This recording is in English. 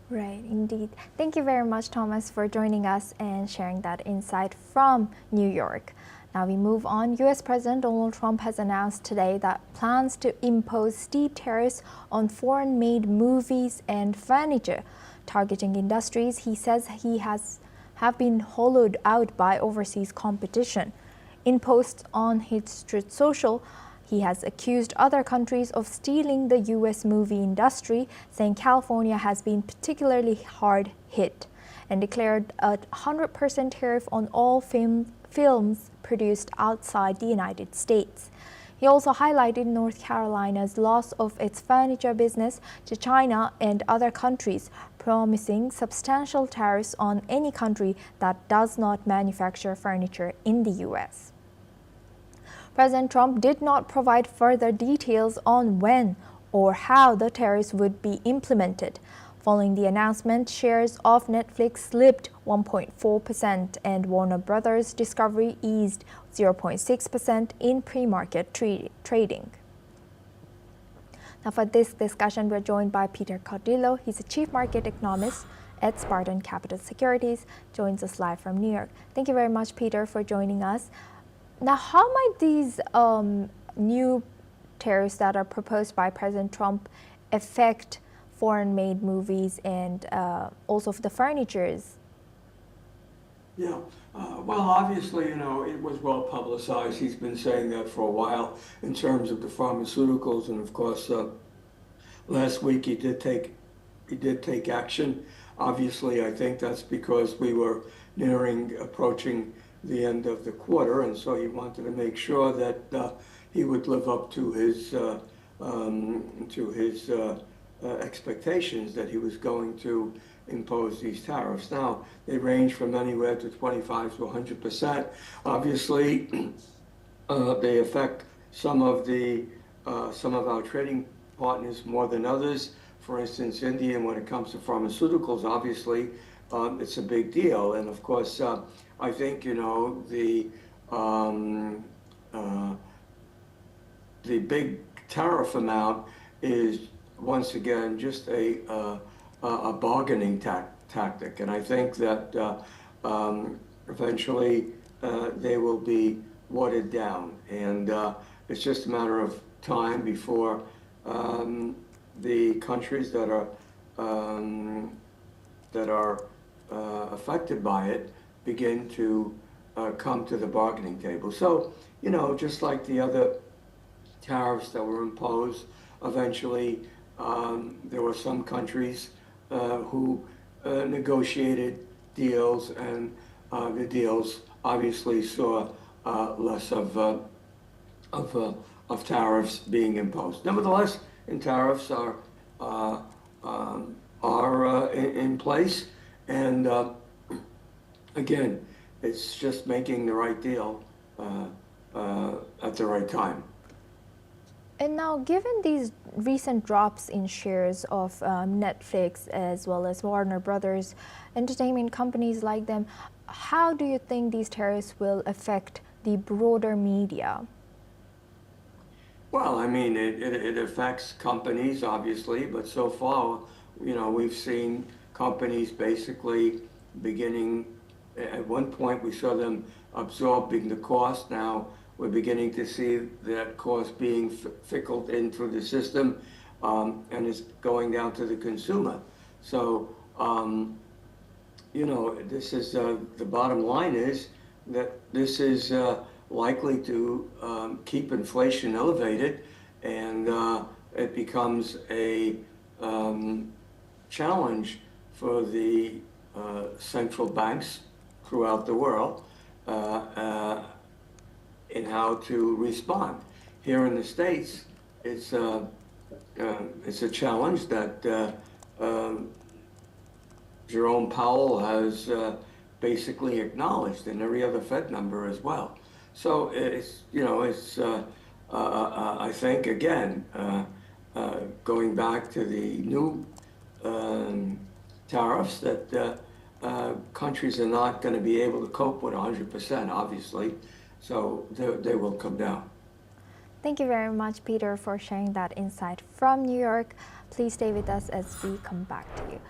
Right, indeed. Thank you very much, Thomas, for joining us and sharing that insight from New York. Now we move on. U.S. President Donald Trump has announced today that plans to impose steep tariffs on foreign-made movies and furniture, targeting industries he says have been hollowed out by overseas competition. In posts on his Truth Social, he has accused other countries of stealing the U.S. movie industry, saying California has been particularly hard hit, and declared a 100% tariff on all films produced outside the United States. He also highlighted North Carolina's loss of its furniture business to China and other countries, promising substantial tariffs on any country that does not manufacture furniture in the U.S. President Trump did not provide further details on when or how the tariffs would be implemented. Following the announcement, shares of Netflix slipped 1.4% and Warner Brothers Discovery eased 0.6% in pre-market trading. Now for this discussion, we're joined by Peter Cardillo. He's a chief market economist at Spartan Capital Securities, joins us live from New York. Thank you very much, Peter, for joining us. Now, how might these new tariffs that are proposed by President Trump affect foreign-made movies and also the furnitures? Yeah, well, obviously, it was well publicized. He's been saying that for a while in terms of the pharmaceuticals, and of course, last week he did take action. Obviously, I think that's because we were approaching the end of the quarter, and so he wanted to make sure that he would live up to his expectations that he was going to impose these tariffs. Now, they range from anywhere to 25 to 100%. Obviously, they affect some of our trading partners more than others. For instance, India, when it comes to pharmaceuticals, obviously, it's a big deal. And of course, I think, the big tariff amount is, once again, just a bargaining tactic. And I think that eventually they will be watered down. And it's just a matter of time before the countries that are affected by it begin to come to the bargaining table. So, just like the other tariffs that were imposed, eventually there were some countries who negotiated deals, and the deals obviously saw less of tariffs being imposed. Nevertheless, tariffs are in place, and again, it's just making the right deal at the right time. And now, given these recent drops in shares of Netflix as well as Warner Brothers, entertainment companies like them, how do you think these tariffs will affect the broader media? Well, I mean, it affects companies, obviously, but so far, we've seen companies basically beginning, at one point we saw them absorbing the cost. Now we're beginning to see that cost being fickled in through the system, and it's going down to the consumer. So, this is, the bottom line is that this is likely to keep inflation elevated, and it becomes a challenge for the central banks throughout the world in how to respond. Here in the States, it's a challenge that Jerome Powell has basically acknowledged, and every other Fed member as well. So I think, again, going back to the new tariffs, that countries are not going to be able to cope with 100%, obviously. So they will come down. Thank you very much, Peter, for sharing that insight from New York. Please stay with us as we come back to you.